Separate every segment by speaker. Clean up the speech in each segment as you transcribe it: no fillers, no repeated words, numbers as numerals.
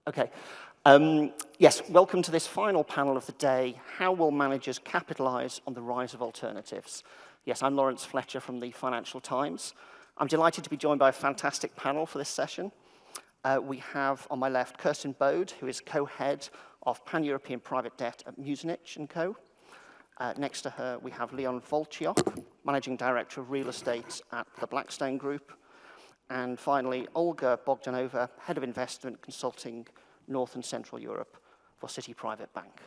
Speaker 1: Okay. Yes, welcome to this final panel of the day. How will managers capitalize on the rise of alternatives? Yes, I'm Lawrence Fletcher from the Financial Times. I'm delighted to be joined by a fantastic panel for this session. We have on my left Kirsten Bode, who is co-head of Pan-European Private Debt at Muzinich & Co. Next to her, we have Leon Volchiok, Managing Director of Real Estate at the Blackstone Group. And finally, Olga Bogdanova, Head of Investment Consulting, North and Central Europe for Citi Private Bank.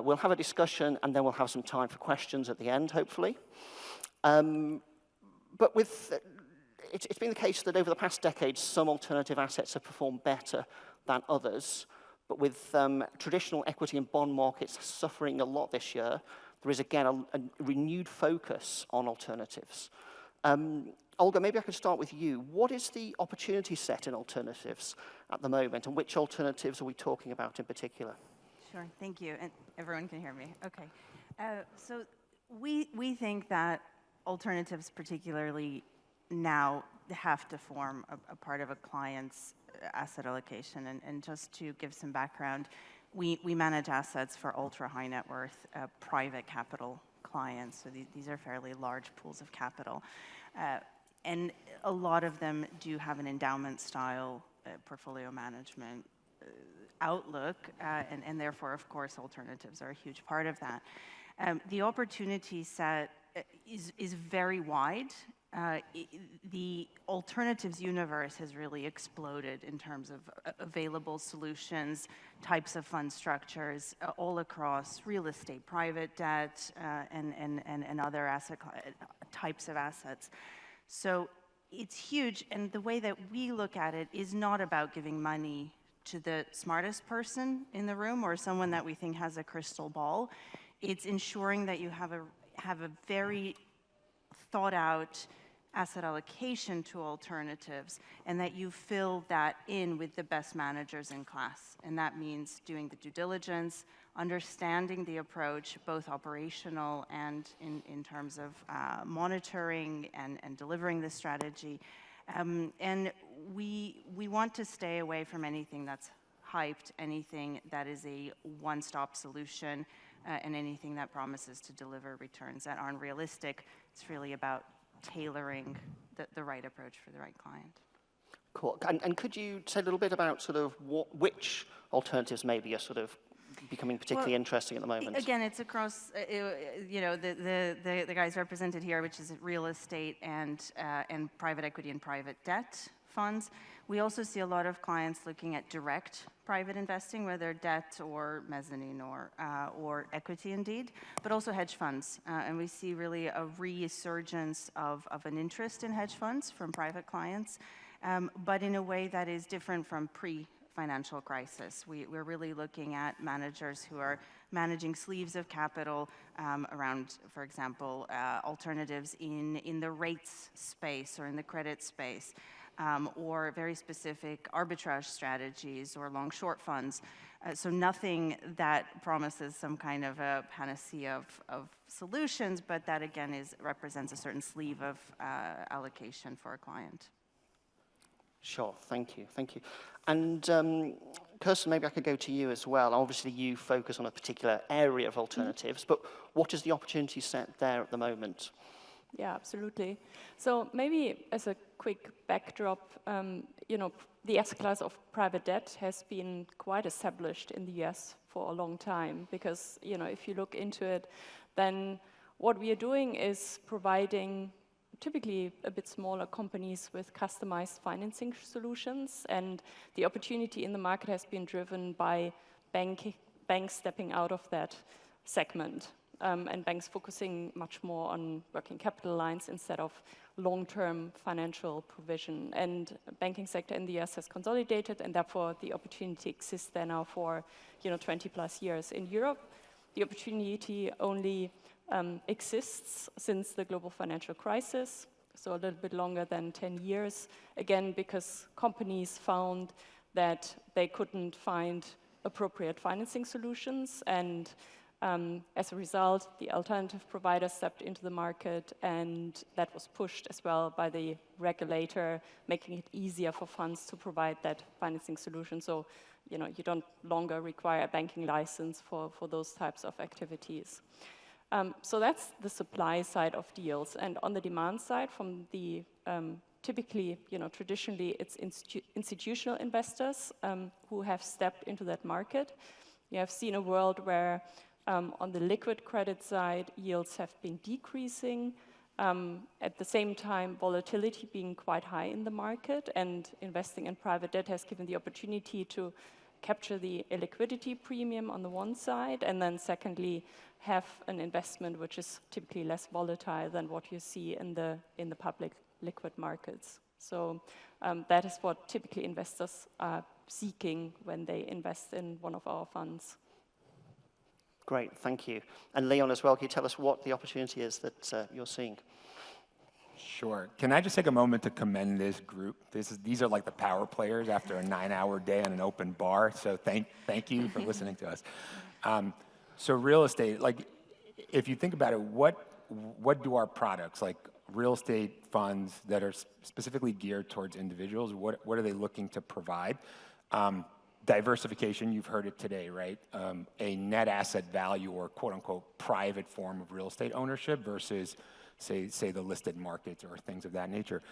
Speaker 1: We'll have a discussion and then we'll have some time for questions at the end, hopefully. But it's been the case that over the past decade, some alternative assets have performed better than others. But with traditional equity and bond markets suffering a lot this year, there is again a renewed focus on alternatives. Olga, maybe I could start with you. What is the opportunity set in alternatives at the moment, and which alternatives are we talking about in particular?
Speaker 2: Sure, thank you, and everyone can hear me. Okay, so we think that alternatives, particularly now, have to form a part of a client's asset allocation. And just to give some background, we manage assets for ultra high net worth private capital clients. So these are fairly large pools of capital. And a lot of them do have an endowment style portfolio management outlook, and therefore, of course, alternatives are a huge part of that. The opportunity set is very wide. The alternatives universe has really exploded in terms of available solutions, types of fund structures, all across real estate, private debt, and other asset types of assets. So it's huge, and the way that we look at it is not about giving money to the smartest person in the room or someone that we think has a crystal ball. It's ensuring that you have a very thought out asset allocation to alternatives, and that you fill that in with the best managers in class. And that means doing the due diligence, understanding the approach, both operational and in terms of monitoring and delivering the strategy. And we want to stay away from anything that's hyped, anything that is a one-stop solution, and anything that promises to deliver returns that aren't realistic. It's really about tailoring the right approach for the right client.
Speaker 1: Cool. And could you say a little bit about sort of which alternatives maybe are sort of becoming particularly interesting at the moment?
Speaker 2: Again, it's across, the guys represented here, which is real estate and private equity and private debt funds. We also see a lot of clients looking at direct private investing, whether debt or mezzanine or equity indeed, but also hedge funds. And we see really a resurgence of an interest in hedge funds from private clients, but in a way that is different from pre-financial crisis. We're really looking at managers who are managing sleeves of capital around, for example, alternatives in the rates space or in the credit space. Or very specific arbitrage strategies or long-short funds. So nothing that promises some kind of a panacea of solutions, but that again represents a certain sleeve of allocation for a client.
Speaker 1: Sure, thank you. And Kirsten, maybe I could go to you as well. Obviously you focus on a particular area of alternatives, but what is the opportunity set there at the moment?
Speaker 3: Yeah, absolutely. So maybe as a quick backdrop, the asset class of private debt has been quite established in the US for a long time because, if you look into it, then what we are doing is providing typically a bit smaller companies with customized financing solutions, and the opportunity in the market has been driven by banks stepping out of that segment. And banks focusing much more on working capital lines instead of long-term financial provision. And the banking sector in the US has consolidated, and therefore the opportunity exists there now for 20 plus years. In Europe, the opportunity only exists since the global financial crisis, so a little bit longer than 10 years, again, because companies found that they couldn't find appropriate financing solutions, and As a result, the alternative provider stepped into the market, and that was pushed as well by the regulator, making it easier for funds to provide that financing solution. So, you know, you don't longer require a banking license for those types of activities. So that's the supply side of deals. And on the demand side, from the typically, you know, traditionally it's institutional investors who have stepped into that market. You have seen a world where on the liquid credit side, yields have been decreasing. At the same time, volatility being quite high in the market, and investing in private debt has given the opportunity to capture the illiquidity premium on the one side, and then secondly, have an investment which is typically less volatile than what you see in the public liquid markets. So that is what typically investors are seeking when they invest in one of our funds.
Speaker 1: Great, thank you. And Leon as well, can you tell us what the opportunity is that you're seeing?
Speaker 4: Sure. Can I just take a moment to commend this group? These are like the power players after a 9-hour day on an open bar. So thank you for listening to us. So real estate, like if you think about it, what do our products, like real estate funds that are specifically geared towards individuals, what are they looking to provide? Diversification, you've heard it today, right? A net asset value or quote unquote private form of real estate ownership versus say the listed markets or things of that nature.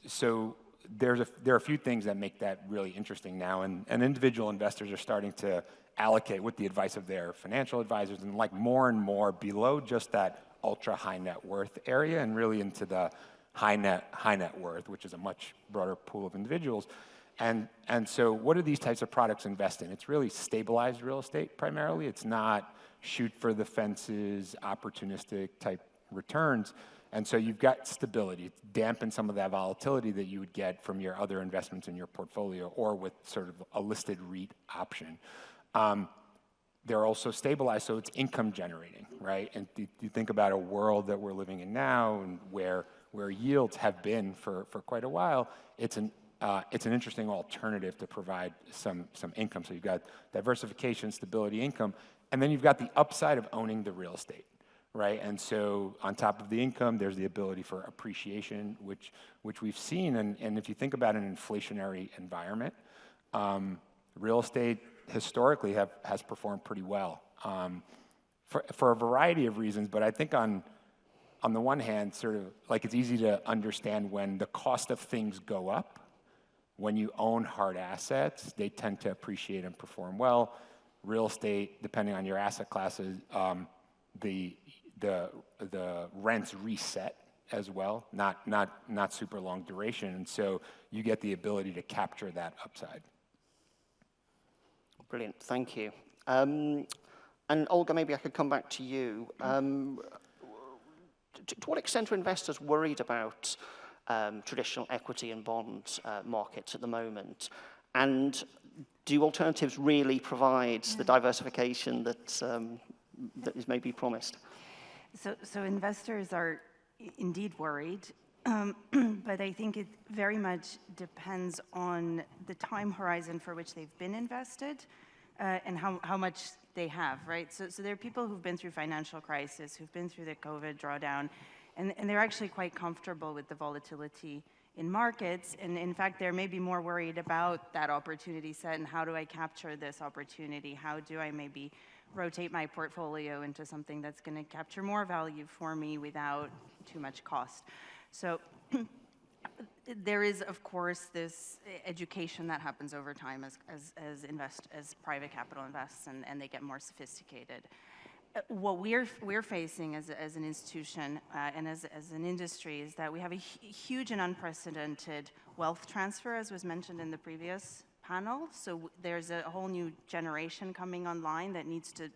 Speaker 4: So there are a few things that make that really interesting now, and individual investors are starting to allocate with the advice of their financial advisors and like more and more below just that ultra high net worth area and really into the high net worth, which is a much broader pool of individuals. And so what do these types of products invest in? It's really stabilized real estate primarily. It's not shoot for the fences, opportunistic type returns. And so you've got stability. It's dampened some of that volatility that you would get from your other investments in your portfolio or with sort of a listed REIT option. They're also stabilized, so it's income generating, right? And you think about a world that we're living in now and where yields have been for quite a while, it's an interesting alternative to provide some income. So you've got diversification, stability, income, and then you've got the upside of owning the real estate, right? And so on top of the income, there's the ability for appreciation, which we've seen. And if you think about an inflationary environment, real estate historically has performed pretty well for a variety of reasons. But I think on the one hand, sort of like it's easy to understand when the cost of things go up. When you own hard assets, they tend to appreciate and perform well. Real estate, depending on your asset classes, the rents reset as well, not super long duration, and so you get the ability to capture that upside.
Speaker 1: Brilliant, thank you. And Olga, maybe I could come back to you. To what extent are investors worried about traditional equity and bond markets at the moment? And do alternatives really provide the diversification that is maybe promised?
Speaker 2: So investors are indeed worried, but I think it very much depends on the time horizon for which they've been invested and how much they have, right? So there are people who've been through financial crisis, who've been through the COVID drawdown, and they're actually quite comfortable with the volatility in markets. And in fact, they're maybe more worried about that opportunity set and how do I capture this opportunity? How do I maybe rotate my portfolio into something that's going to capture more value for me without too much cost? So there is, of course, this education that happens over time as private capital invests and they get more sophisticated. What we're facing as an institution and as an industry is that we have a huge and unprecedented wealth transfer, as was mentioned in the previous panel. So there's a whole new generation coming online that needs to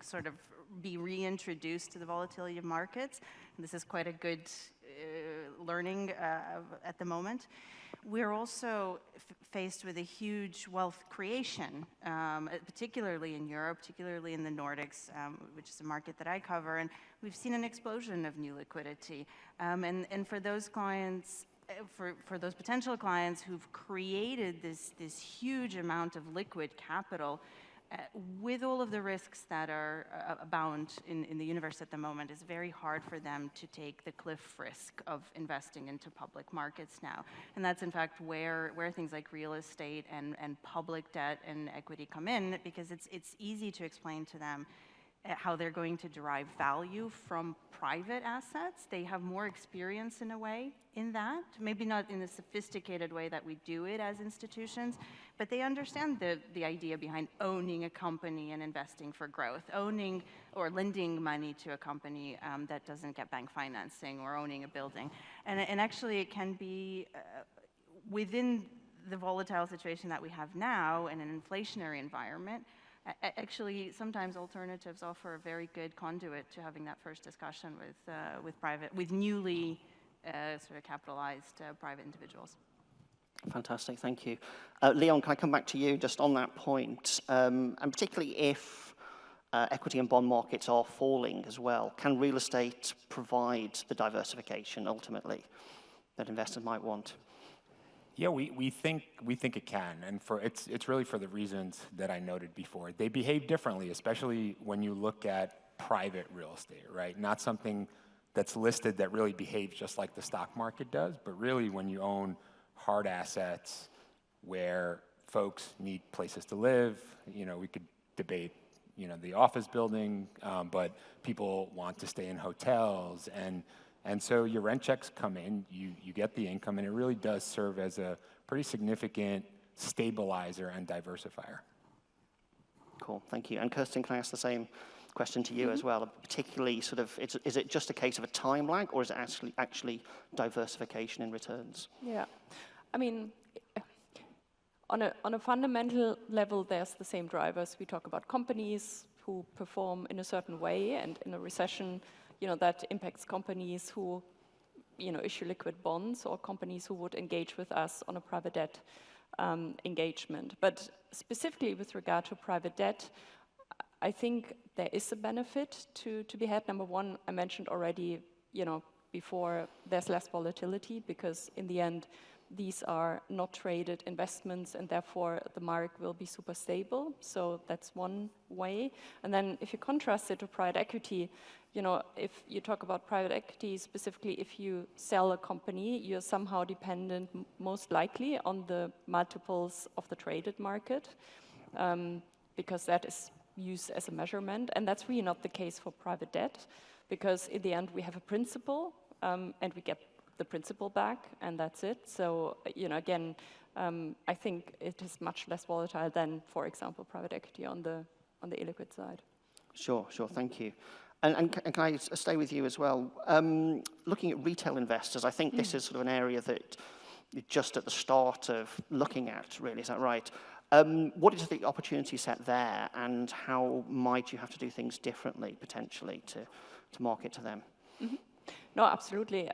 Speaker 2: sort of be reintroduced to the volatility of markets. And this is quite a good learning at the moment. We're also faced with a huge wealth creation, particularly in Europe, particularly in the Nordics, which is a market that I cover, and we've seen an explosion of new liquidity. And for those clients, for those potential clients who've created this huge amount of liquid capital, with all of the risks that are abound in the universe at the moment, it's very hard for them to take the cliff risk of investing into public markets now. And that's in fact where things like real estate and public debt and equity come in, because it's easy to explain to them how they're going to derive value from private assets. They have more experience in a way in that, maybe not in the sophisticated way that we do it as institutions, but they understand the idea behind owning a company and investing for growth, owning or lending money to a company that doesn't get bank financing, or owning a building. And actually it can be within the volatile situation that we have now in an inflationary environment. Actually, sometimes alternatives offer a very good conduit to having that first discussion with newly sort of capitalized private individuals.
Speaker 1: Fantastic, thank you. Leon, can I come back to you just on that point? And particularly if equity and bond markets are falling as well, can real estate provide the diversification ultimately that investors might want?
Speaker 4: Yeah, we think it can, and it's really for the reasons that I noted before. They behave differently, especially when you look at private real estate, right? Not something that's listed that really behaves just like the stock market does, but really when you own hard assets where folks need places to live. You know, we could debate, you know, the office building, but people want to stay in hotels, and so your rent checks come in, you get the income, and it really does serve as a pretty significant stabilizer and diversifier.
Speaker 1: Cool, thank you. And Kirsten, can I ask the same question to you as well? Particularly, sort of, is it just a case of a time lag, or is it actually diversification in returns?
Speaker 3: Yeah, I mean, on a fundamental level, there's the same drivers. We talk about companies who perform in a certain way, and in a recession, you know, that impacts companies who, you know, issue liquid bonds, or companies who would engage with us on a private debt engagement. But specifically with regard to private debt, I think there is a benefit to be had. Number one, I mentioned already, you know, before, there's less volatility, because in the end, these are not traded investments, and therefore the mark will be super stable. So that's one way. And then if you contrast it to private equity, you know, if you talk about private equity, specifically if you sell a company, you're somehow dependent, most likely, on the multiples of the traded market, because that is used as a measurement. And that's really not the case for private debt, because in the end we have a principal, and we get the principal back, and that's it. So, you know, again, I think it is much less volatile than, for example, private equity on the illiquid side.
Speaker 1: Sure, thank you. And can I stay with you as well? Looking at retail investors, I think this is sort of an area that you're just at the start of looking at, really, is that right? What is the opportunity set there, and how might you have to do things differently, potentially, to market to them?
Speaker 3: Mm-hmm. No, absolutely.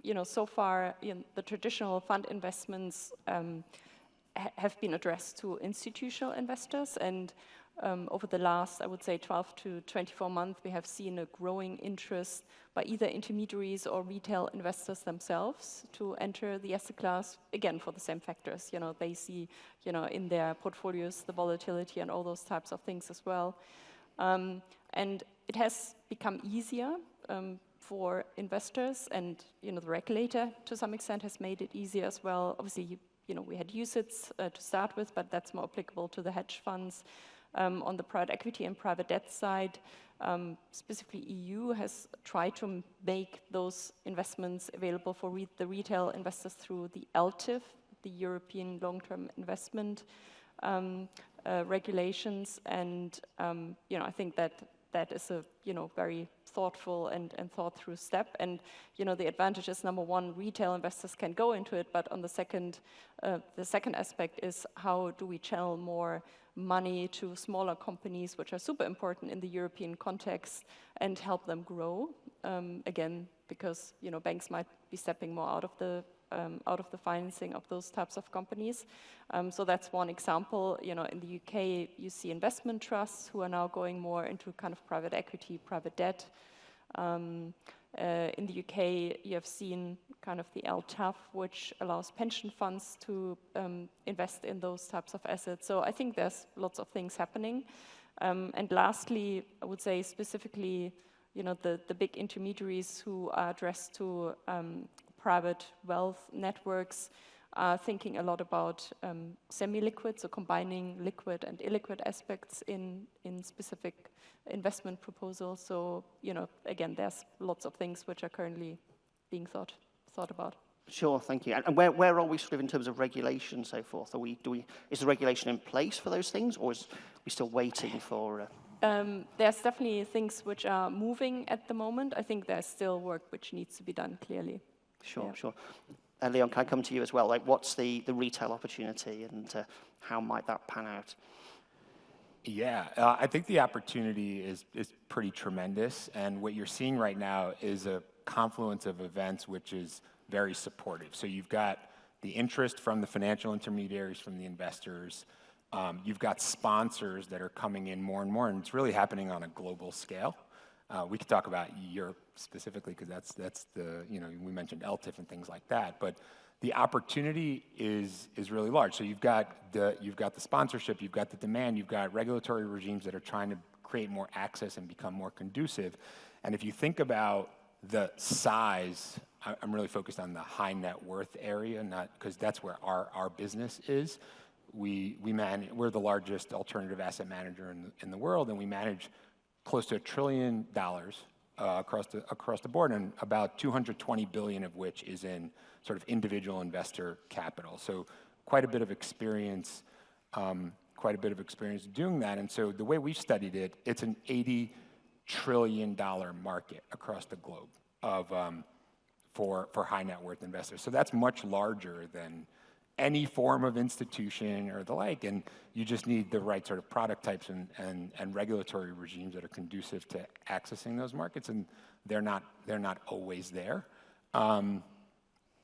Speaker 3: You know, so far, you know, the traditional fund investments have been addressed to institutional investors, and over the last, I would say, 12 to 24 months, we have seen a growing interest by either intermediaries or retail investors themselves to enter the asset class, again, for the same factors. You know, they see, you know, in their portfolios the volatility and all those types of things as well. And it has become easier for investors, and, you know, the regulator to some extent has made it easier as well. Obviously, you know, we had UCITS to start with, but that's more applicable to the hedge funds. On the private equity and private debt side, specifically EU has tried to make those investments available for the retail investors through the ELTIF, the European Long-Term Investment regulations, and you know, I think that is a, you know, very thoughtful and thought through step. And, you know, the advantage is, number one, retail investors can go into it, but on the second aspect is, how do we channel more money to smaller companies, which are super important in the European context, and help them grow, again, because, you know, banks might be stepping more out of the financing of those types of companies. So that's one example. You know, in the UK, you see investment trusts who are now going more into kind of private equity, private debt. In the UK, you have seen kind of the LTAF, which allows pension funds to invest in those types of assets. So I think there's lots of things happening. And lastly, I would say specifically, the big intermediaries who are addressed to private wealth networks are thinking a lot about semi-liquid, so combining liquid and illiquid aspects in specific investment proposals. So, again, there's lots of things which are currently being thought about.
Speaker 1: Sure, thank you. And where are we sort of in terms of regulation and so forth? Is the regulation in place for those things, or is we still waiting for?
Speaker 3: There's definitely things which are moving at the moment. I think there's still work which needs to be done, clearly.
Speaker 1: Sure,
Speaker 3: Yeah.
Speaker 1: sure. Leon, can I come to you as well? Like, what's the retail opportunity, and how might that pan out?
Speaker 4: Yeah, I think the opportunity is pretty tremendous, and what you're seeing right now is a confluence of events which is very supportive. So you've got the interest from the financial intermediaries, from the investors. You've got sponsors that are coming in more and more, and it's really happening on a global scale. We could talk about Europe specifically because that's the, we mentioned LTIF and things like that, but the opportunity is really large. So you've got the sponsorship, you've got the demand, you've got regulatory regimes that are trying to create more access and become more conducive. And if you think about the size, I'm really focused on the high net worth area, not because that's where our business is. We're the largest alternative asset manager in the world, and we manage close to $1 trillion across the board, and about 220 billion of which is in sort of individual investor capital. So quite a bit of experience doing that. And so the way we've studied it, it's an $80 trillion market across the globe for high net worth investors. So that's much larger than any form of institution or the like, and you just need the right sort of product types and regulatory regimes that are conducive to accessing those markets, and they're not always there.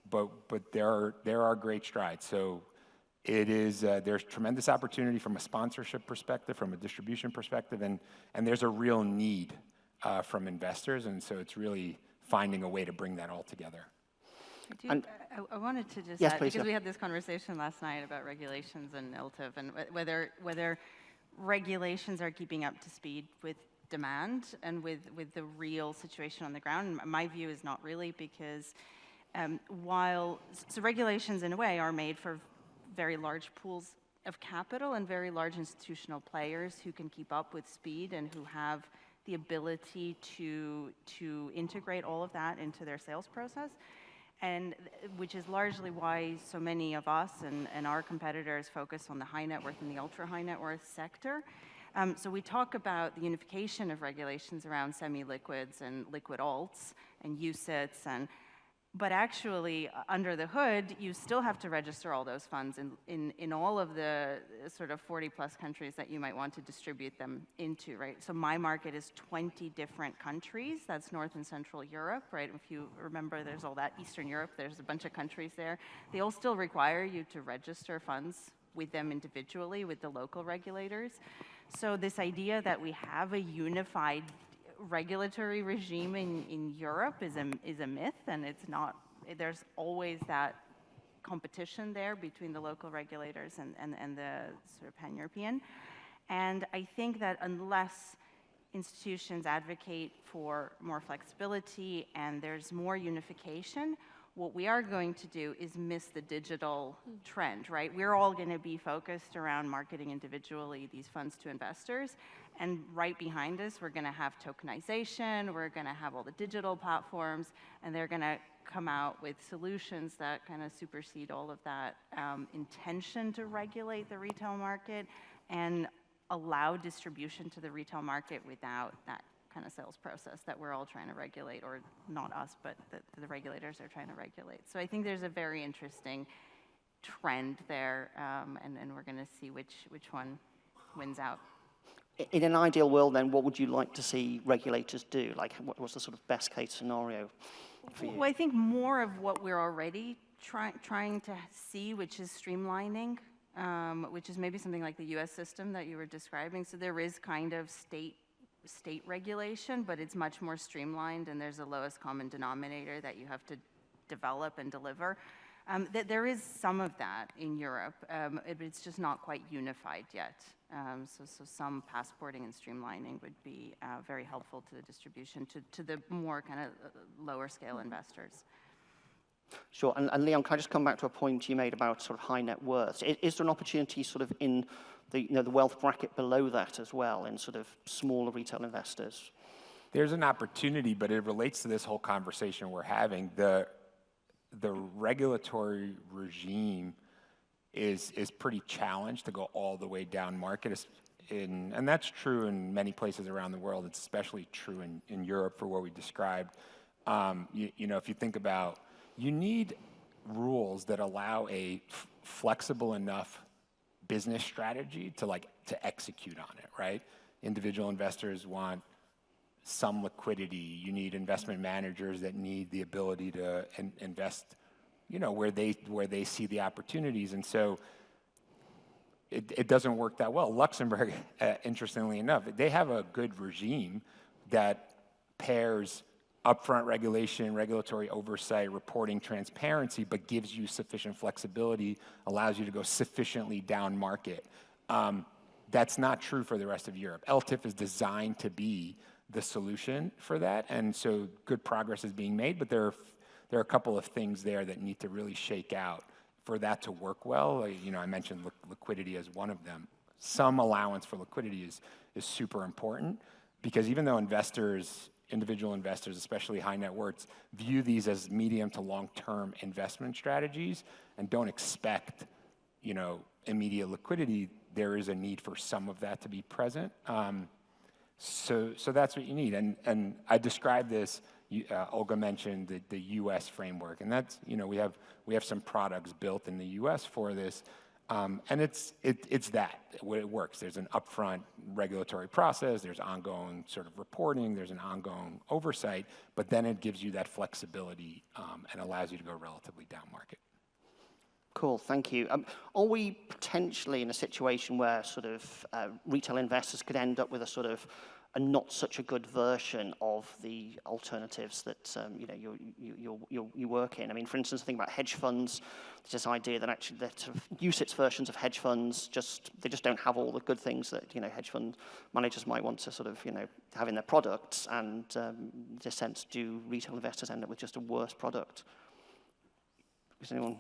Speaker 4: But there are great strides. So it is there's tremendous opportunity from a sponsorship perspective, from a distribution perspective, and there's a real need from investors, and so it's really finding a way to bring that all together.
Speaker 2: I wanted to just
Speaker 1: yes,
Speaker 2: add,
Speaker 1: please,
Speaker 2: because
Speaker 1: yeah.
Speaker 2: we had this conversation last night about regulations and LTIF, and whether regulations are keeping up to speed with demand and with the real situation on the ground. My view is not really, because so regulations in a way are made for very large pools of capital and very large institutional players who can keep up with speed and who have the ability to integrate all of that into their sales process. And which is largely why so many of us and our competitors focus on the high net worth and the ultra high net worth sector. So we talk about the unification of regulations around semi-liquids and liquid alts and UCITS, but actually under the hood, you still have to register all those funds in all of the sort of 40 plus countries that you might want to distribute them into, right? So my market is 20 different countries. That's North and Central Europe, right? If you remember, there's all that Eastern Europe, there's a bunch of countries there. They all still require you to register funds with them individually, with the local regulators. So this idea that we have a unified regulatory regime in Europe is a myth, and it's not. There's always that competition there between the local regulators and the sort of pan-European. And I think that unless institutions advocate for more flexibility and there's more unification, what we are going to do is miss the digital trend, right? We're all going to be focused around marketing individually these funds to investors. And right behind us, we're going to have tokenization, we're going to have all the digital platforms, and they're going to come out with solutions that kind of supersede all of that intention to regulate the retail market and allow distribution to the retail market without that kind of sales process that we're all trying to regulate, or not us, but the regulators are trying to regulate. So I think there's a very interesting trend there, and we're going to see which one wins out.
Speaker 1: In an ideal world, then, what would you like to see regulators do? Like, what's the sort of best case scenario for you?
Speaker 2: Well, I think more of what we're already trying to see, which is streamlining, which is maybe something like the US system that you were describing. So there is kind of state regulation, but it's much more streamlined, and there's a lowest common denominator that you have to develop and deliver. There is some of that in Europe, but it's just not quite unified yet. So some passporting and streamlining would be very helpful to the distribution, to the more kind of lower scale investors.
Speaker 1: Sure, and Leon, can I just come back to a point you made about sort of high net worth? Is there an opportunity sort of in the wealth bracket below that as well, in sort of smaller retail investors?
Speaker 4: There's an opportunity, but it relates to this whole conversation we're having. The regulatory regime is pretty challenged to go all the way down market, and that's true in many places around the world. It's especially true in Europe for what we described. If you think about, you need rules that allow a flexible enough business strategy to execute on it, right? Individual investors want some liquidity. You need investment managers that need the ability to invest, where they see the opportunities. And so it doesn't work that well. Luxembourg, interestingly enough, they have a good regime that pairs upfront regulation, regulatory oversight, reporting transparency, but gives you sufficient flexibility, allows you to go sufficiently down market. That's not true for the rest of Europe. LTIF is designed to be the solution for that, and so good progress is being made, but there are a couple of things there that need to really shake out for that to work well. I mentioned liquidity as one of them. Some allowance for liquidity is super important, because even though individual investors, especially high net worths, view these as medium to long-term investment strategies and don't expect, immediate liquidity, there is a need for some of that to be present. So that's what you need. And I described this, Olga mentioned the US framework, and that's, we have some products built in the US for this, and it's that, it works. There's an upfront regulatory process, there's ongoing sort of reporting, there's an ongoing oversight, but then it gives you that flexibility and allows you to go relatively down market.
Speaker 1: Cool, thank you. Are we potentially in a situation where sort of retail investors could end up with a sort of a not such a good version of the alternatives that you work in? I mean, for instance, think about hedge funds. There's this idea that actually that sort of UCITS versions of hedge funds they just don't have all the good things that hedge fund managers might want to sort of have in their products, and in a sense, do retail investors end up with just a worse product? Does anyone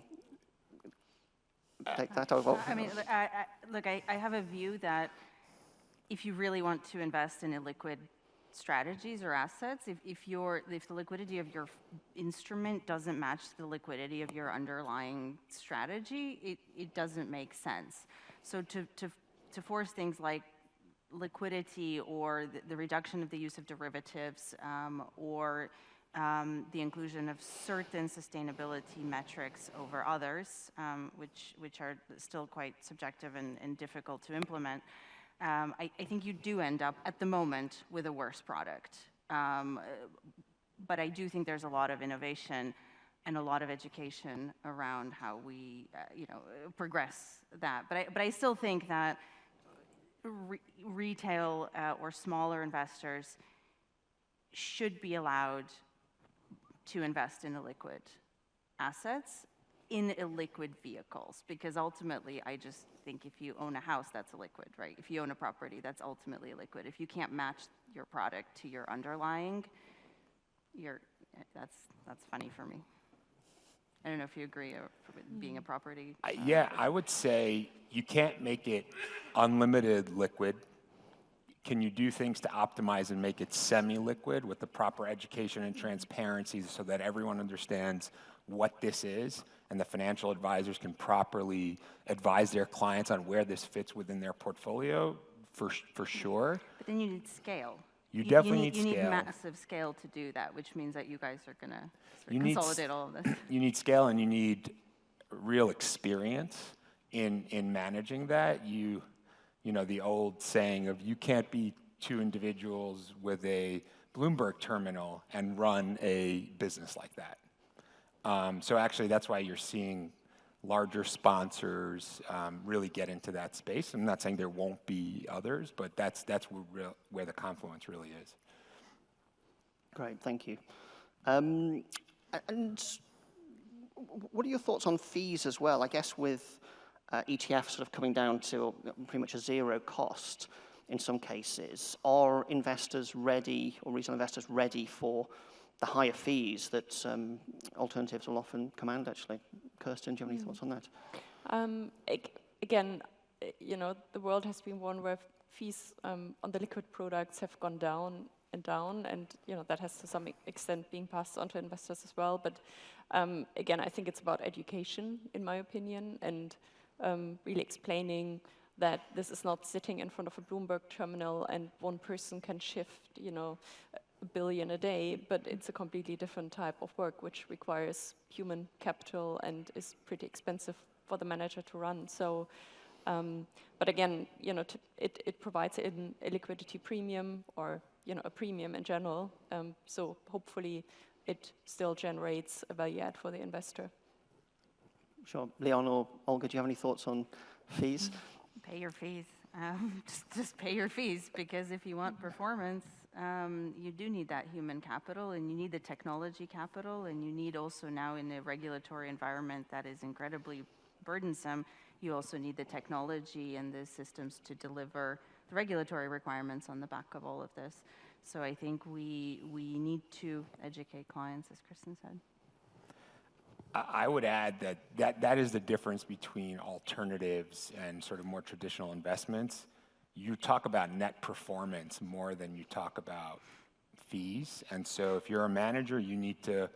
Speaker 1: take that over?
Speaker 2: I mean, I have a view that if you really want to invest in illiquid strategies or assets, if the liquidity of your instrument doesn't match the liquidity of your underlying strategy, it doesn't make sense. So to force things like liquidity or the reduction of the use of derivatives or the inclusion of certain sustainability metrics over others, which are still quite subjective and difficult to implement, I think you do end up, at the moment, with a worse product. But I do think there's a lot of innovation and a lot of education around how we, progress that. But I still think that retail or smaller investors should be allowed to invest in illiquid assets in illiquid vehicles, because ultimately I just think if you own a house, that's illiquid, right? If you own a property, that's ultimately illiquid. If you can't match your product to your underlying, that's funny for me. I don't know if you agree with being a property.
Speaker 4: Yeah, I would say you can't make it unlimited liquid. Can you do things to optimize and make it semi-liquid with the proper education and transparency so that everyone understands what this is and the financial advisors can properly advise their clients on where this fits within their portfolio? For sure.
Speaker 2: But then you need scale.
Speaker 4: You definitely need
Speaker 2: scale. You need massive scale to do that, which means that you guys are going to consolidate all of this.
Speaker 4: You need scale, and you need real experience in managing that. The old saying of you can't be two individuals with a Bloomberg terminal and run a business like that. So actually, that's why you're seeing larger sponsors really get into that space. I'm not saying there won't be others, but that's where the confluence really is.
Speaker 1: Great, thank you. And What are your thoughts on fees as well? I guess with ETFs sort of coming down to pretty much a zero cost in some cases, are investors ready, or retail investors ready for the higher fees that alternatives will often command, actually? Kirsten, do you have any thoughts on that?
Speaker 3: Again, the world has been one where fees on the liquid products have gone down, and that has to some extent been passed on to investors as well. But again, I think it's about education, in my opinion, and really explaining that this is not sitting in front of a Bloomberg terminal and one person can shift, $1 billion a day, but it's a completely different type of work which requires human capital and is pretty expensive for the manager to run. So, but again, it provides a liquidity premium, or a premium in general. So hopefully, it still generates a value add for the investor.
Speaker 1: Sure. Leon or Olga, do you have any thoughts on fees?
Speaker 2: Pay your fees. Just pay your fees, because if you want performance, you do need that human capital, and you need the technology capital, and you need also now in a regulatory environment that is incredibly burdensome, you also need the technology and the systems to deliver the regulatory requirements on the back of all of this. So I think we need to educate clients, as Kristen said.
Speaker 4: I would add that is the difference between alternatives and sort of more traditional investments. You talk about net performance more than you talk about fees. And so if you're a manager, you need to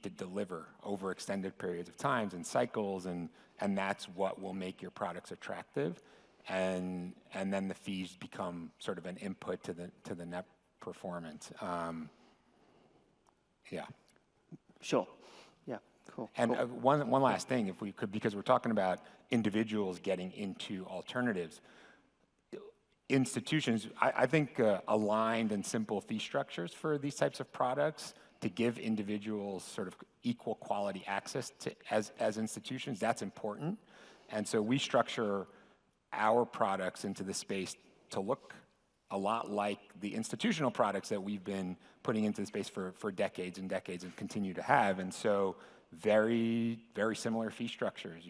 Speaker 4: deliver over extended periods of times and cycles, and that's what will make your products attractive. And then the fees become sort of an input to the net performance. Yeah.
Speaker 1: Sure. Yeah. Cool.
Speaker 4: And one last thing, if we could, because we're talking about individuals getting into alternatives. Institutions, I think aligned and simple fee structures for these types of products to give individuals sort of equal quality access to as institutions, that's important. And so we structure our products into the space to look a lot like the institutional products that we've been putting into the space for decades and decades and continue to have. And so very, very similar fee structures,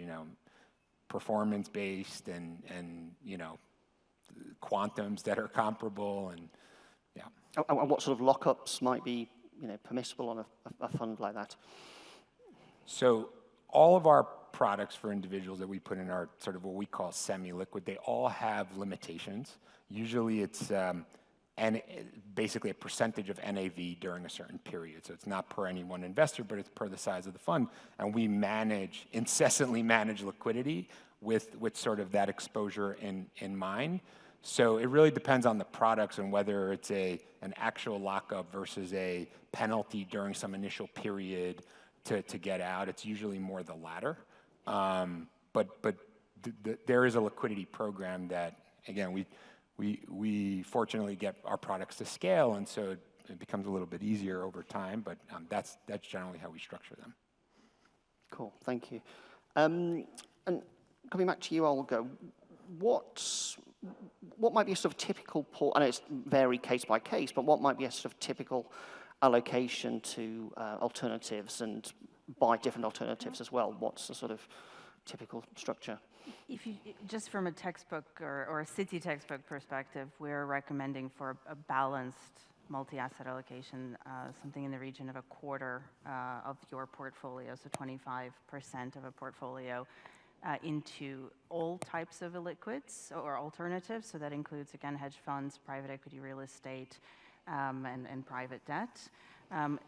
Speaker 4: performance-based and quantums that are comparable, and yeah.
Speaker 1: And what sort of lockups might be, permissible on a fund like that?
Speaker 4: So all of our products for individuals that we put in our sort of what we call semi-liquid, they all have limitations. Usually it's basically a percentage of NAV during a certain period. So it's not per any one investor, but it's per the size of the fund. And we incessantly manage liquidity with sort of that exposure in mind. So it really depends on the products and whether it's an actual lockup versus a penalty during some initial period to get out. It's usually more the latter. But there is a liquidity program that, again, we fortunately get our products to scale, and so it becomes a little bit easier over time, but that's generally how we structure them.
Speaker 1: Cool, thank you. And coming back to you, Olga, what might be a sort of typical, I know it's vary case by case, but what might be a sort of typical allocation to alternatives, and by different alternatives as well? What's the sort of typical structure?
Speaker 2: If you, just from a textbook or a Citi textbook perspective, we're recommending for a balanced multi-asset allocation, something in the region of a quarter of your portfolio, so 25% of a portfolio, into all types of illiquids or alternatives. So that includes, again, hedge funds, private equity, real estate, and private debt,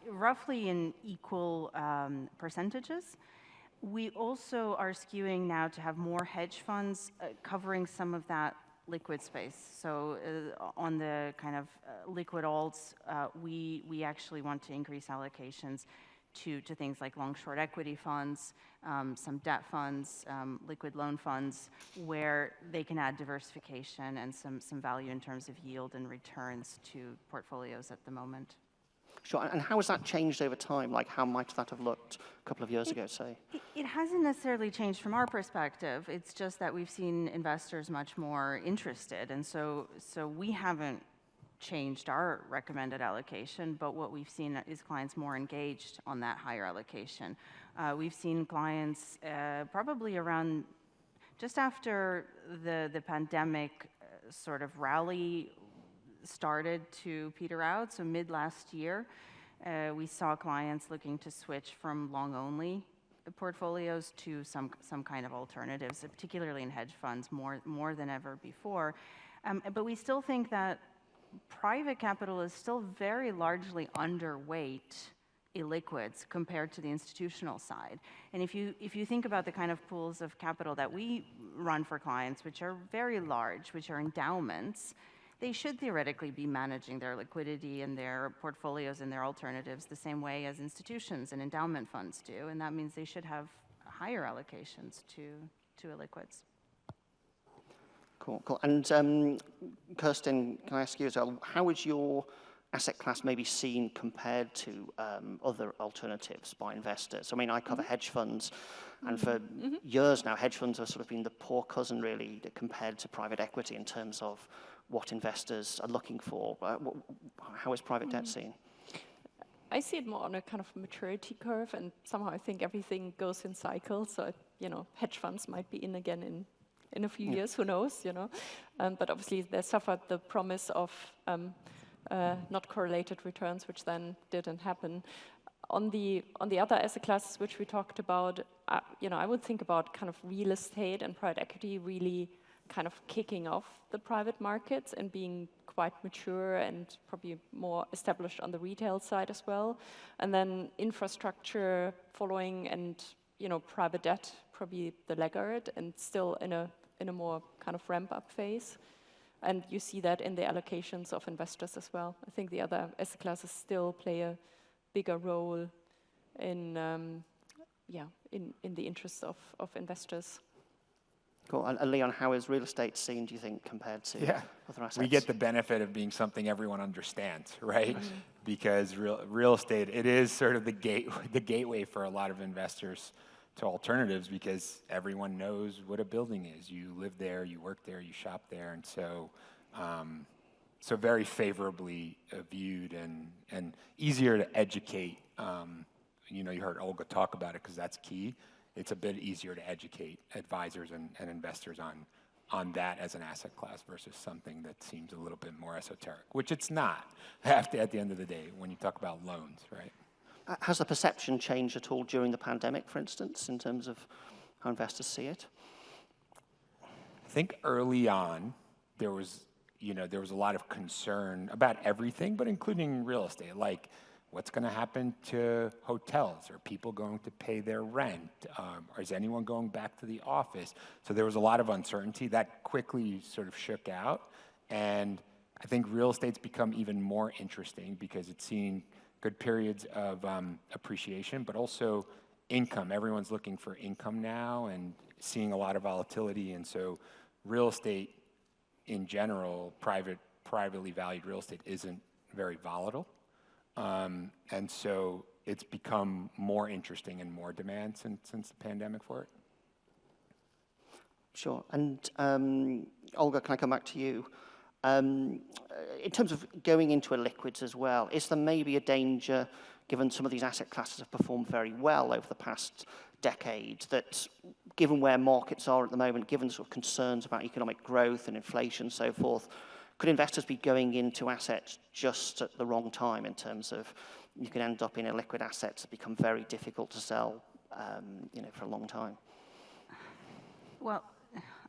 Speaker 2: roughly in equal percentages. We also are skewing now to have more hedge funds covering some of that liquid space. So on the kind of liquid alts, we actually want to increase allocations to things like long-short equity funds, some debt funds, liquid loan funds, where they can add diversification and some value in terms of yield and returns to portfolios at the moment.
Speaker 1: Sure, and how has that changed over time? Like, how might that have looked a couple of years ago, say?
Speaker 2: It hasn't necessarily changed from our perspective. It's just that we've seen investors much more interested, and so we haven't changed our recommended allocation, but what we've seen is clients more engaged on that higher allocation. We've seen clients probably around just after the pandemic sort of rally started to peter out, so mid last year, we saw clients looking to switch from long-only portfolios to some kind of alternatives, particularly in hedge funds, more than ever before. But we still think that private capital is still very largely underweight illiquids compared to the institutional side. And if you think about the kind of pools of capital that we run for clients, which are very large, which are endowments, they should theoretically be managing their liquidity and their portfolios and their alternatives the same way as institutions and endowment funds do, and that means they should have higher allocations to illiquids.
Speaker 1: Cool. And Kirsten, can I ask you as well, how is your asset class maybe seen compared to other alternatives by investors? I mean, I cover hedge funds, and for years now, hedge funds have sort of been the poor cousin, really, compared to private equity in terms of what investors are looking for. How is private debt seen?
Speaker 3: I see it more on a kind of maturity curve, and somehow I think everything goes in cycles. So, hedge funds might be in again in a few years, who knows, But obviously they suffered the promise of not correlated returns, which then didn't happen. On the other asset classes which we talked about, I would think about kind of real estate and private equity really kind of kicking off the private markets and being quite mature and probably more established on the retail side as well. And then infrastructure following, and private debt probably the laggard and still in a more kind of ramp up phase. And you see that in the allocations of investors as well. I think the other asset classes still play a bigger role in the interests of investors.
Speaker 1: Cool. And Leon, how is real estate seen, do you think, compared to other assets?
Speaker 4: We get the benefit of being something everyone understands, right? Because real estate, it is sort of the gateway for a lot of investors to alternatives, because everyone knows what a building is. You live there, you work there, you shop there, and so very favorably viewed and easier to educate. You heard Olga talk about it because that's key. It's a bit easier to educate advisors and investors on that as an asset class versus something that seems a little bit more esoteric, which it's not at the end of the day when you talk about loans, right?
Speaker 1: Has the perception changed at all during the pandemic, for instance, in terms of how investors see it?
Speaker 4: I think early on there was a lot of concern about everything, but including real estate, like what's going to happen to hotels? Are people going to pay their rent? Is anyone going back to the office? So there was a lot of uncertainty that quickly sort of shook out. And I think real estate's become even more interesting because it's seen good periods of appreciation, but also income. Everyone's looking for income now and seeing a lot of volatility. And so real estate in general, privately valued real estate isn't very volatile. And so it's become more interesting and more demand since the pandemic for it.
Speaker 1: Sure. And Olga, can I come back to you? In terms of going into illiquids as well, is there maybe a danger, given some of these asset classes have performed very well over the past decade, that given where markets are at the moment, given sort of concerns about economic growth and inflation and so forth, could investors be going into assets just at the wrong time in terms of you can end up in illiquid assets that become very difficult to sell, for a long time?
Speaker 2: Well,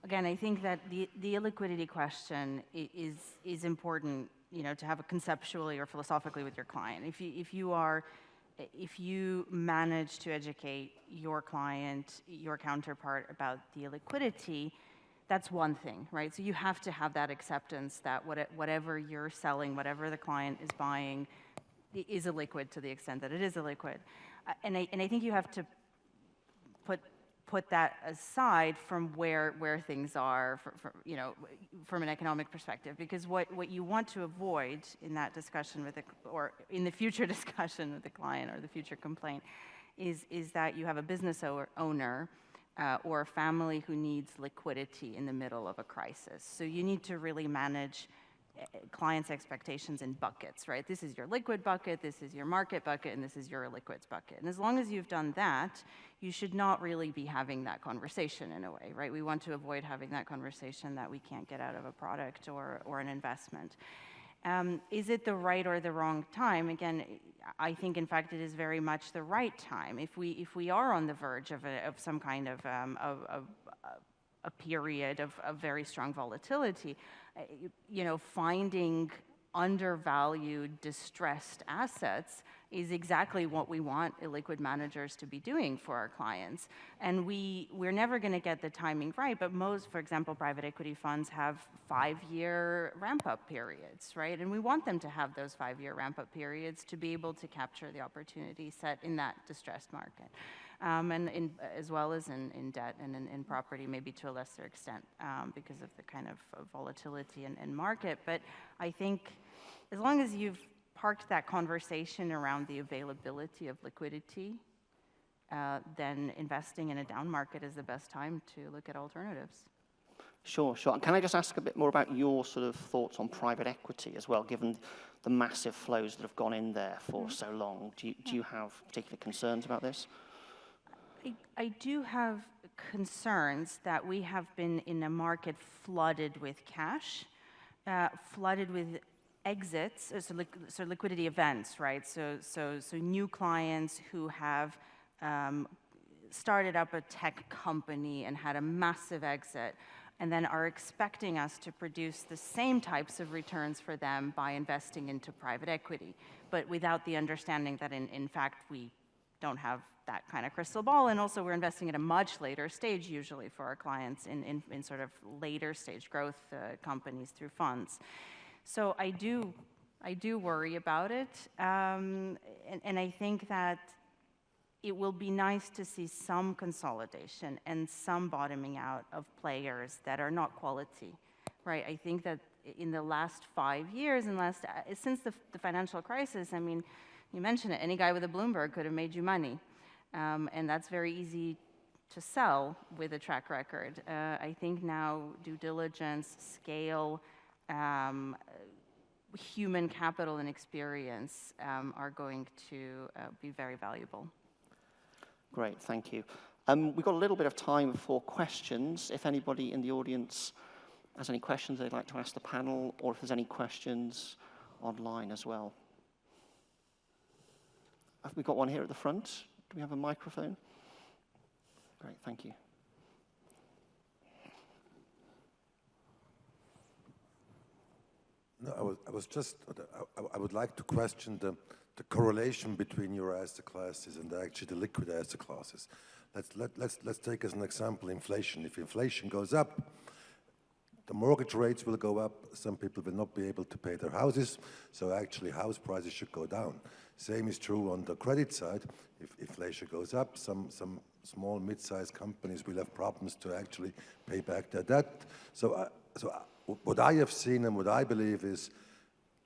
Speaker 2: again, I think that the illiquidity question is important, to have it conceptually or philosophically with your client. If you manage to educate your client, your counterpart about the illiquidity, that's one thing, right? So you have to have that acceptance that whatever you're selling, whatever the client is buying, is illiquid to the extent that it is illiquid. And I think you have to put that aside from where things are, from an economic perspective, because what you want to avoid in that discussion or in the future discussion with the client or the future complaint is that you have a business owner or a family who needs liquidity in the middle of a crisis. So you need to really manage clients' expectations in buckets, right? This is your liquid bucket, this is your market bucket, and this is your illiquids bucket. And as long as you've done that, you should not really be having that conversation in a way, right? We want to avoid having that conversation that we can't get out of a product or an investment. Is it the right or the wrong time? Again, I think in fact it is very much the right time. If we are on the verge of some kind of a period of very strong volatility, finding undervalued, distressed assets is exactly what we want illiquid managers to be doing for our clients. And we're never going to get the timing right, but most, for example, private equity funds have 5-year ramp-up periods, right? And we want them to have those 5-year ramp-up periods to be able to capture the opportunity set in that distressed market. And as well as in debt and in property, maybe to a lesser extent, because of the kind of volatility in market. But I think as long as you've parked that conversation around the availability of liquidity, then investing in a down market is the best time to look at alternatives.
Speaker 1: Sure, sure. And can I just ask a bit more about your sort of thoughts on private equity as well, given the massive flows that have gone in there for so long? Do you have particular concerns about this?
Speaker 2: I do have concerns that we have been in a market flooded with cash, flooded with exits, so liquidity events, right? So new clients who have started up a tech company and had a massive exit, and then are expecting us to produce the same types of returns for them by investing into private equity, but without the understanding that in fact we don't have that kind of crystal ball, and also we're investing at a much later stage usually for our clients in sort of later stage growth companies through funds. So I do worry about it, and I think that it will be nice to see some consolidation and some bottoming out of players that are not quality, right? I think that in the last 5 years, since the financial crisis, I mean, you mentioned it, any guy with a Bloomberg could have made you money. And that's very easy to sell with a track record. I think now due diligence, scale, human capital and experience are going to be very valuable.
Speaker 1: Great, thank you. We've got a little bit of time for questions. If anybody in the audience has any questions they'd like to ask the panel, or if there's any questions online as well. Have we got one here at the front? Do we have a microphone? Great, thank you.
Speaker 5: No, I would like to question the correlation between your asset classes and actually the liquid asset classes. Let's take as an example inflation. If inflation goes up, the mortgage rates will go up. Some people will not be able to pay their houses, so actually house prices should go down. Same is true on the credit side. If inflation goes up, some small, mid-sized companies will have problems to actually pay back their debt. So what I have seen and what I believe is,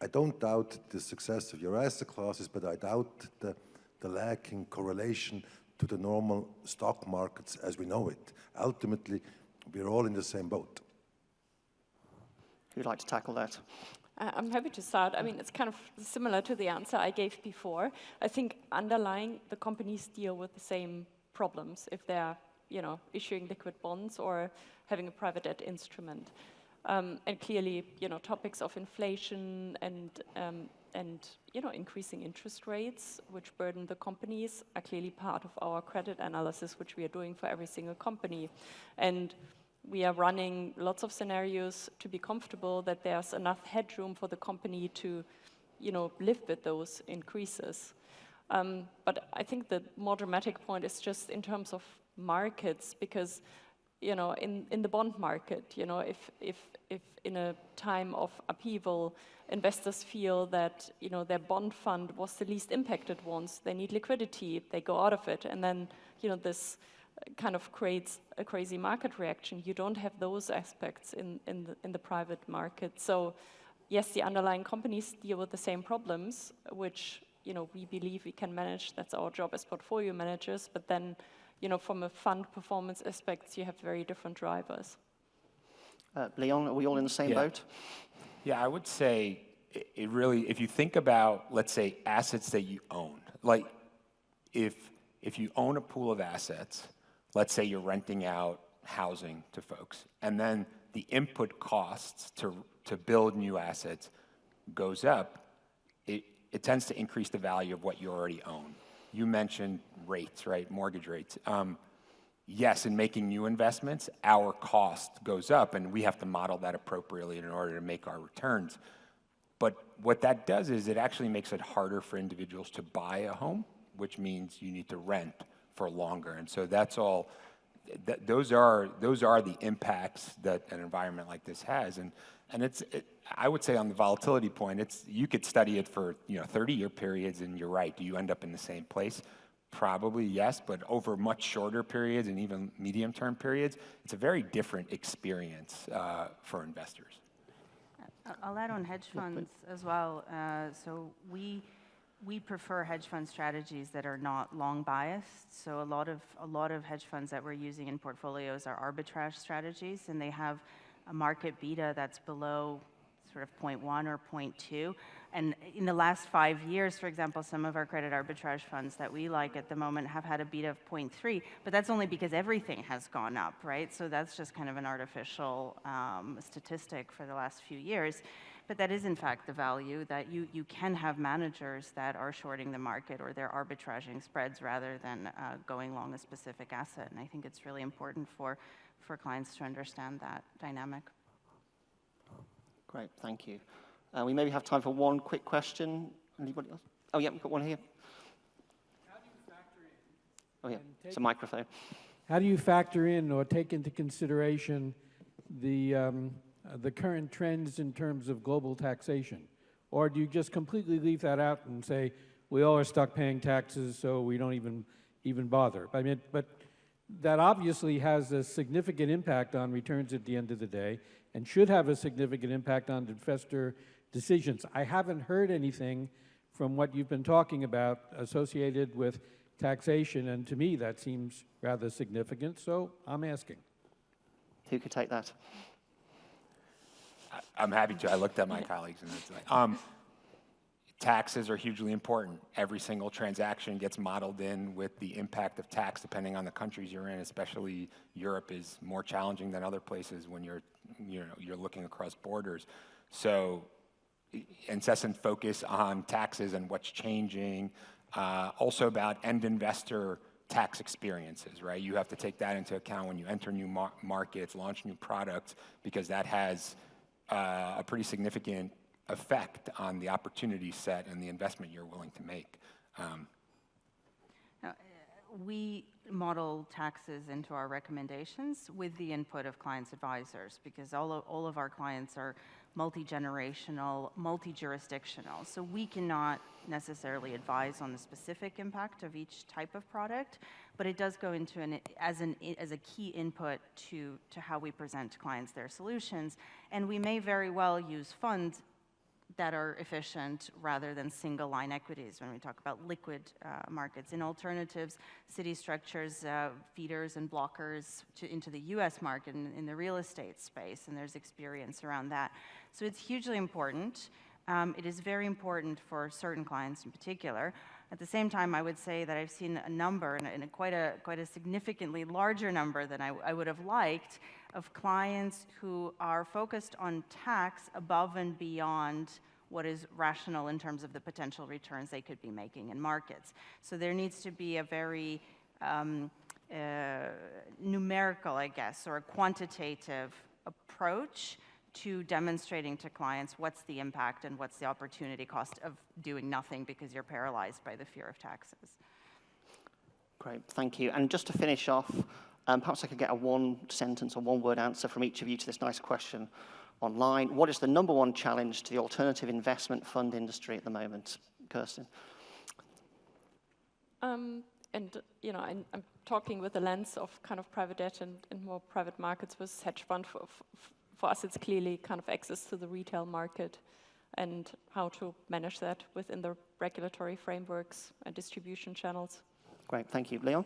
Speaker 5: I don't doubt the success of your asset classes, but I doubt the lacking correlation to the normal stock markets as we know it. Ultimately, we're all in the same boat.
Speaker 1: Who'd like to tackle that?
Speaker 3: I'm happy to start. I mean, it's kind of similar to the answer I gave before. I think underlying the companies deal with the same problems if they're, issuing liquid bonds or having a private debt instrument. And clearly, topics of inflation and increasing interest rates, which burden the companies, are clearly part of our credit analysis, which we are doing for every single company. And we are running lots of scenarios to be comfortable that there's enough headroom for the company to, live with those increases. But I think the more dramatic point is just in terms of markets, because, in the bond market, if in a time of upheaval, investors feel that, their bond fund was the least impacted ones, they need liquidity, they go out of it, and then, this kind of creates a crazy market reaction. You don't have those aspects in the private market. So yes, the underlying companies deal with the same problems, which we believe we can manage. That's our job as portfolio managers. But then, from a fund performance aspect, you have very different drivers.
Speaker 1: Leon, are we all in the same boat?
Speaker 4: Yeah, I would say it really, if you think about, let's say, assets that you own, like if you own a pool of assets, let's say you're renting out housing to folks, and then the input costs to build new assets goes up, it tends to increase the value of what you already own. You mentioned rates, right? Mortgage rates. Yes, in making new investments, our cost goes up, and we have to model that appropriately in order to make our returns. But what that does is it actually makes it harder for individuals to buy a home, which means you need to rent for longer. And so that's all. Those are the impacts that an environment like this has. And I would say on the volatility point, you could study it for 30-year periods, and you're right. Do you end up in the same place? Probably yes, but over much shorter periods and even medium-term periods, it's a very different experience for investors.
Speaker 2: I'll add on hedge funds as well. So we prefer hedge fund strategies that are not long biased. So a lot of hedge funds that we're using in portfolios are arbitrage strategies, and they have a market beta that's below sort of 0.1 or 0.2. And in the last 5 years, for example, some of our credit arbitrage funds that we like at the moment have had a beta of 0.3, but that's only because everything has gone up, right? So that's just kind of an artificial statistic for the last few years. But that is, in fact, the value that you can have managers that are shorting the market or they're arbitraging spreads rather than going long a specific asset. And I think it's really important for clients to understand that dynamic.
Speaker 1: Great, thank you. We maybe have time for one quick question. Anybody else? Oh, yeah, we've got one here.
Speaker 6: How do you factor in?
Speaker 1: Oh, yeah, it's a microphone.
Speaker 6: How do you factor in or take into consideration the current trends in terms of global taxation? Or do you just completely leave that out and say, we all are stuck paying taxes, so we don't even bother? I mean, but that obviously has a significant impact on returns at the end of the day and should have a significant impact on investor decisions. I haven't heard anything from what you've been talking about associated with taxation, and to me that seems rather significant, so I'm asking.
Speaker 1: Who could take that?
Speaker 4: I'm happy to. I looked at my colleagues, and it's like, taxes are hugely important. Every single transaction gets modeled in with the impact of tax depending on the countries you're in, especially Europe is more challenging than other places when you're looking across borders. So incessant focus on taxes and what's changing, also about end investor tax experiences, right? You have to take that into account when you enter new markets, launch new products, because that has a pretty significant effect on the opportunity set and the investment you're willing to make.
Speaker 2: We model taxes into our recommendations with the input of clients' advisors, because all of our clients are multi-generational, multi-jurisdictional. So we cannot necessarily advise on the specific impact of each type of product, but it does go into as a key input to how we present to clients their solutions. And we may very well use funds that are efficient rather than single line equities when we talk about liquid markets. In alternatives, city structures, feeders and blockers into the US market in the real estate space, and there's experience around that. So it's hugely important. It is very important for certain clients in particular. At the same time, I would say that I've seen a number, and quite a significantly larger number than I would have liked, of clients who are focused on tax above and beyond what is rational in terms of the potential returns they could be making in markets. So there needs to be a very numerical, I guess, or a quantitative approach to demonstrating to clients what's the impact and what's the opportunity cost of doing nothing because you're paralyzed by the fear of taxes.
Speaker 1: Great, thank you. And just to finish off, perhaps I could get a one-sentence or one-word answer from each of you to this nice question online. What is the number one challenge to the alternative investment fund industry at the moment? Kirsten.
Speaker 3: And I'm talking with the lens of kind of private debt and more private markets with hedge fund. For us, it's clearly kind of access to the retail market and how to manage that within the regulatory frameworks and distribution channels.
Speaker 1: Great, thank you. Leon?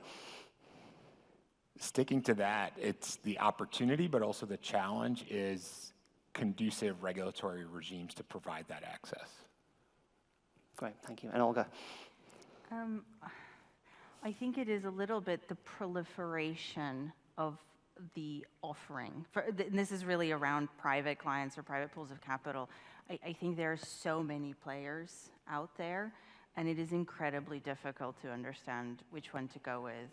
Speaker 4: Sticking to that, it's the opportunity, but also the challenge is conducive regulatory regimes to provide that access.
Speaker 1: Great, thank you. And Olga?
Speaker 2: I think it is a little bit the proliferation of the offering. And this is really around private clients or private pools of capital. I think there are so many players out there, and it is incredibly difficult to understand which one to go with,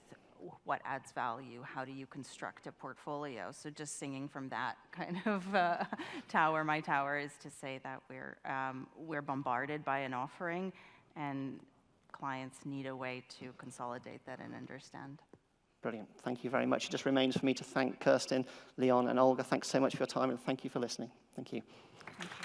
Speaker 2: what adds value, how do you construct a portfolio. So just singing from that kind of tower, my tower, is to say that we're bombarded by an offering, and clients need a way to consolidate that and understand.
Speaker 1: Brilliant. Thank you very much. It just remains for me to thank Kirsten, Leon, and Olga. Thanks so much for your time, and thank you for listening. Thank you.
Speaker 2: Thank you.